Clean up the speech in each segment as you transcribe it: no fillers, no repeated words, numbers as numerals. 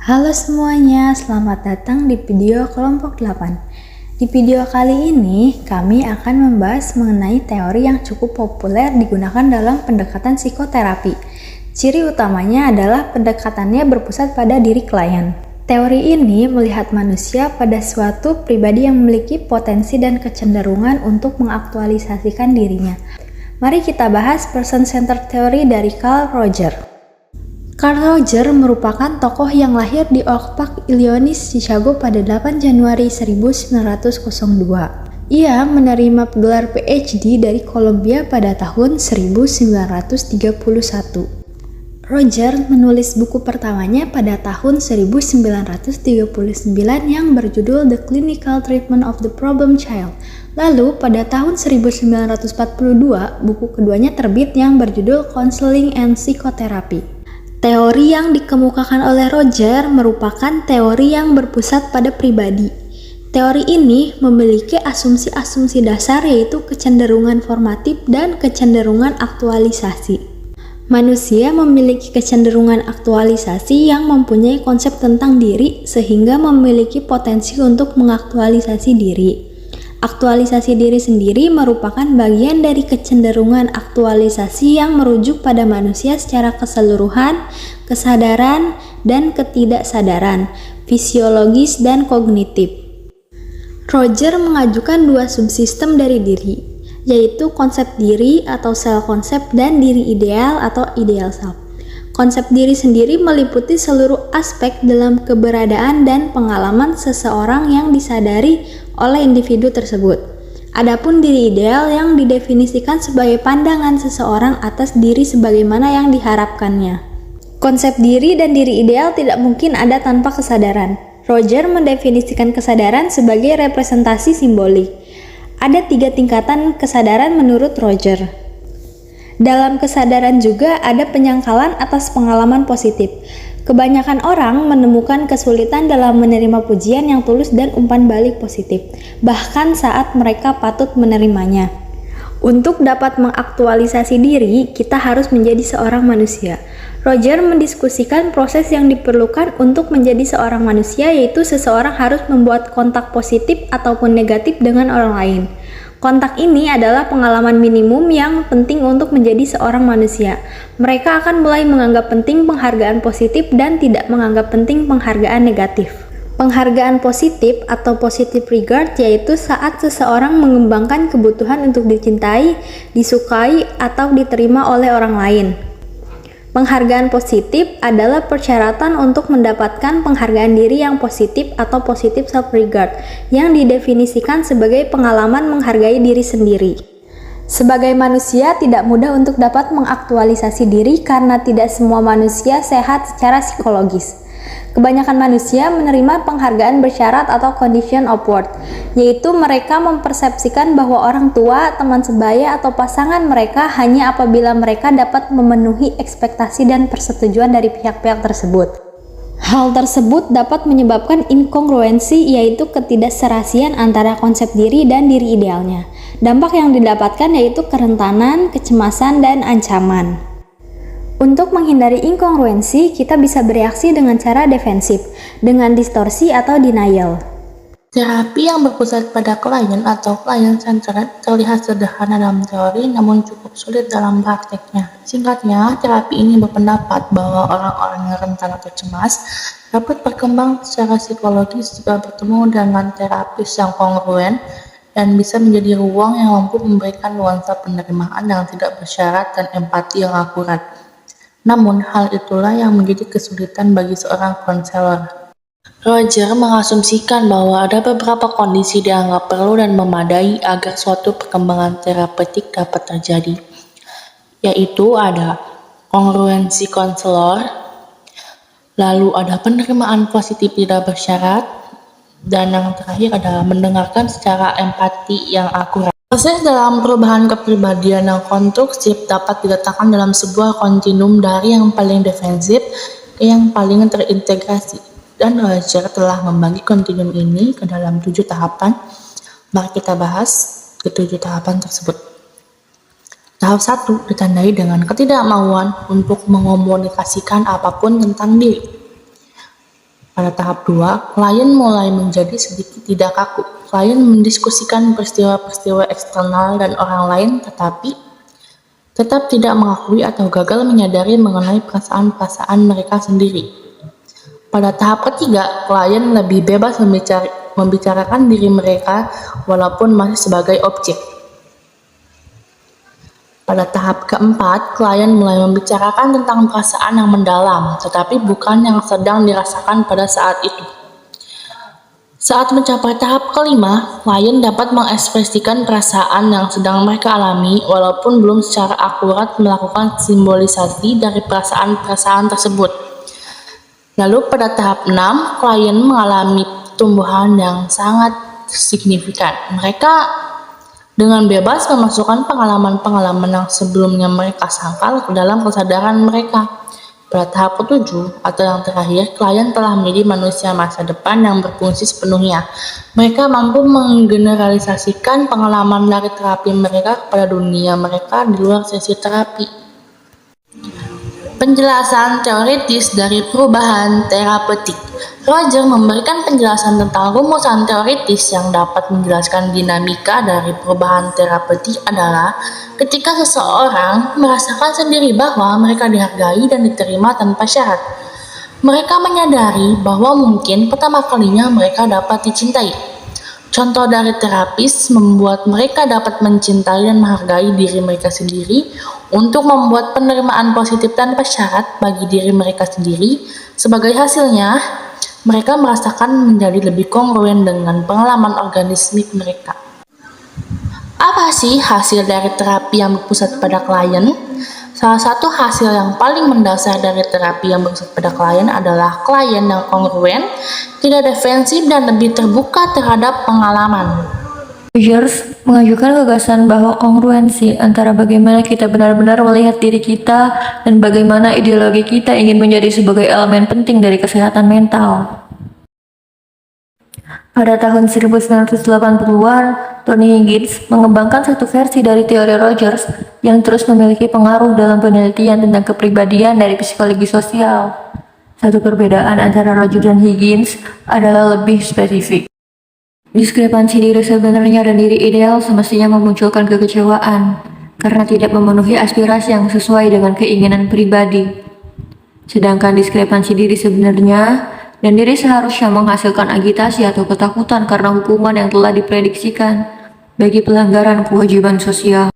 Halo semuanya, selamat datang di video kelompok 8. Di video kali ini, kami akan membahas mengenai teori yang cukup populer digunakan dalam pendekatan psikoterapi. Ciri utamanya adalah pendekatannya berpusat pada diri klien. Teori ini melihat manusia pada suatu pribadi yang memiliki potensi dan kecenderungan untuk mengaktualisasikan dirinya. Mari kita bahas person-centered theory dari Carl Rogers. Carl Rogers merupakan tokoh yang lahir di Oak Park, Illinois, Chicago pada 8 Januari 1902. Ia menerima gelar PhD dari Columbia pada tahun 1931. Rogers menulis buku pertamanya pada tahun 1939 yang berjudul The Clinical Treatment of the Problem Child. Lalu pada tahun 1942, buku keduanya terbit yang berjudul Counseling and Psychotherapy. Teori yang dikemukakan oleh Rogers merupakan teori yang berpusat pada pribadi. Teori ini memiliki asumsi-asumsi dasar yaitu kecenderungan formatif dan kecenderungan aktualisasi. Manusia memiliki kecenderungan aktualisasi yang mempunyai konsep tentang diri sehingga memiliki potensi untuk mengaktualisasi diri. Aktualisasi diri sendiri merupakan bagian dari kecenderungan aktualisasi yang merujuk pada manusia secara keseluruhan, kesadaran, dan ketidaksadaran, fisiologis dan kognitif. Rogers mengajukan dua subsistem dari diri, yaitu konsep diri atau self-concept dan diri ideal atau ideal self. Konsep diri sendiri meliputi seluruh aspek dalam keberadaan dan pengalaman seseorang yang disadari oleh individu tersebut. Adapun diri ideal yang didefinisikan sebagai pandangan seseorang atas diri sebagaimana yang diharapkannya. Konsep diri dan diri ideal tidak mungkin ada tanpa kesadaran. Rogers mendefinisikan kesadaran sebagai representasi simbolik. Ada 3 tingkatan kesadaran menurut Rogers. Dalam kesadaran juga ada penyangkalan atas pengalaman positif. Kebanyakan orang menemukan kesulitan dalam menerima pujian yang tulus dan umpan balik positif, bahkan saat mereka patut menerimanya. Untuk dapat mengaktualisasi diri, kita harus menjadi seorang manusia. Rogers mendiskusikan proses yang diperlukan untuk menjadi seorang manusia, yaitu seseorang harus membuat kontak positif ataupun negatif dengan orang lain. Kontak ini adalah pengalaman minimum yang penting untuk menjadi seorang manusia. Mereka akan mulai menganggap penting penghargaan positif dan tidak menganggap penting penghargaan negatif. Penghargaan positif atau positive regard yaitu saat seseorang mengembangkan kebutuhan untuk dicintai, disukai, atau diterima oleh orang lain. Penghargaan positif adalah persyaratan untuk mendapatkan penghargaan diri yang positif atau positive self-regard yang didefinisikan sebagai pengalaman menghargai diri sendiri. Sebagai manusia tidak mudah untuk dapat mengaktualisasi diri karena tidak semua manusia sehat secara psikologis. Kebanyakan manusia menerima penghargaan bersyarat atau condition of worth, yaitu mereka mempersepsikan bahwa orang tua, teman sebaya, atau pasangan mereka hanya apabila mereka dapat memenuhi ekspektasi dan persetujuan dari pihak-pihak tersebut. Hal tersebut dapat menyebabkan inkongruensi, yaitu ketidakserasian antara konsep diri dan diri idealnya. Dampak yang didapatkan yaitu kerentanan, kecemasan, dan ancaman. Untuk menghindari inkongruensi, kita bisa bereaksi dengan cara defensif, dengan distorsi atau denial. Terapi yang berpusat pada klien atau client-centered terlihat sederhana dalam teori namun cukup sulit dalam prakteknya. Singkatnya, terapi ini berpendapat bahwa orang-orang yang rentan atau cemas dapat berkembang secara psikologis jika bertemu dengan terapis yang kongruen dan bisa menjadi ruang yang mampu memberikan nuansa penerimaan yang tidak bersyarat dan empati yang akurat. Namun, hal itulah yang menjadi kesulitan bagi seorang konselor. Rogers mengasumsikan bahwa ada beberapa kondisi dianggap perlu dan memadai agar suatu perkembangan terapeutik dapat terjadi, yaitu ada kongruensi konselor, lalu ada penerimaan positif tidak bersyarat, dan yang terakhir adalah mendengarkan secara empati yang akurat. Proses dalam perubahan kepribadian yang konstruksif dapat diletakkan dalam sebuah kontinum dari yang paling defensif ke yang paling terintegrasi, dan Rogers telah membagi kontinum ini ke dalam 7 tahapan. Mari kita bahas ke-7 tahapan tersebut. Tahap 1 ditandai dengan ketidakmauan untuk mengomunikasikan apapun tentang diri. Pada tahap 2, klien mulai menjadi sedikit tidak kaku. Klien mendiskusikan peristiwa-peristiwa eksternal dan orang lain, tetapi tetap tidak mengakui atau gagal menyadari mengenai perasaan-perasaan mereka sendiri. Pada tahap ketiga, klien lebih bebas membicarakan diri mereka walaupun masih sebagai objek. Pada tahap keempat, klien mulai membicarakan tentang perasaan yang mendalam, tetapi bukan yang sedang dirasakan pada saat itu. Saat mencapai tahap kelima, klien dapat mengekspresikan perasaan yang sedang mereka alami walaupun belum secara akurat melakukan simbolisasi dari perasaan-perasaan tersebut. Lalu pada tahap 6, klien mengalami pertumbuhan yang sangat signifikan. Mereka dengan bebas memasukkan pengalaman-pengalaman yang sebelumnya mereka sangkal ke dalam kesadaran mereka. Pada tahap ke-7 atau yang terakhir, klien telah menjadi manusia masa depan yang berfungsi sepenuhnya. Mereka mampu menggeneralisasikan pengalaman dari terapi mereka kepada dunia mereka di luar sesi terapi. Penjelasan teoritis dari perubahan terapeutik. Roger memberikan penjelasan tentang rumusan teoritis yang dapat menjelaskan dinamika dari perubahan terapeutik adalah ketika seseorang merasakan sendiri bahwa mereka dihargai dan diterima tanpa syarat. Mereka menyadari bahwa mungkin pertama kalinya mereka dapat dicintai. Contoh dari terapis membuat mereka dapat mencintai dan menghargai diri mereka sendiri untuk membuat penerimaan positif tanpa syarat bagi diri mereka sendiri. Sebagai hasilnya, mereka merasakan menjadi lebih kongruen dengan pengalaman organismik mereka. Apa sih hasil dari terapi yang berpusat pada klien? Salah satu hasil yang paling mendasar dari terapi yang berpusat pada klien adalah klien yang kongruen, tidak defensif dan lebih terbuka terhadap pengalaman. Rogers mengajukan gagasan bahwa kongruensi antara bagaimana kita benar-benar melihat diri kita dan bagaimana ideologi kita ingin menjadi sebagai elemen penting dari kesehatan mental. Pada tahun 1980-an, Tony Higgins mengembangkan satu versi dari teori Rogers yang terus memiliki pengaruh dalam penelitian tentang kepribadian dari psikologi sosial. Satu perbedaan antara Rogers dan Higgins adalah lebih spesifik. Diskrepansi diri sebenarnya dan diri ideal semestinya memunculkan kekecewaan karena tidak memenuhi aspirasi yang sesuai dengan keinginan pribadi. Sedangkan diskrepansi diri sebenarnya dan diri seharusnya menghasilkan agitasi atau ketakutan karena hukuman yang telah diprediksikan bagi pelanggaran kewajiban sosial.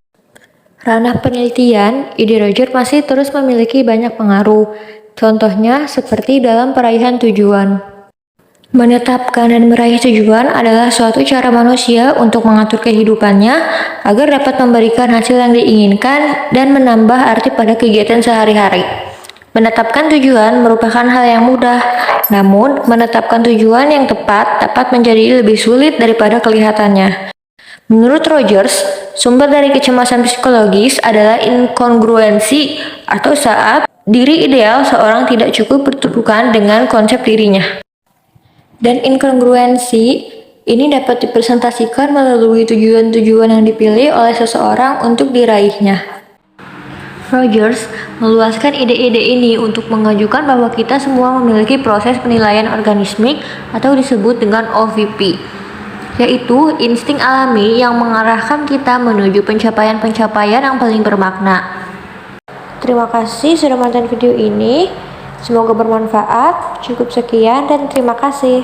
Ranah penelitian, ide Rogers masih terus memiliki banyak pengaruh. Contohnya seperti dalam peraihan tujuan. Menetapkan dan meraih tujuan adalah suatu cara manusia untuk mengatur kehidupannya agar dapat memberikan hasil yang diinginkan dan menambah arti pada kegiatan sehari-hari. Menetapkan tujuan merupakan hal yang mudah, namun menetapkan tujuan yang tepat dapat menjadi lebih sulit daripada kelihatannya. Menurut Rogers, sumber dari kecemasan psikologis adalah inkongruensi atau saat diri ideal seorang tidak cukup bertumbukan dengan konsep dirinya. Dan inkongruensi ini dapat dipresentasikan melalui tujuan-tujuan yang dipilih oleh seseorang untuk diraihnya. Rogers meluaskan ide-ide ini untuk mengajukan bahwa kita semua memiliki proses penilaian organismik atau disebut dengan OVP, yaitu insting alami yang mengarahkan kita menuju pencapaian-pencapaian yang paling bermakna. Terima kasih sudah menonton video ini. Semoga bermanfaat. Cukup sekian dan terima kasih.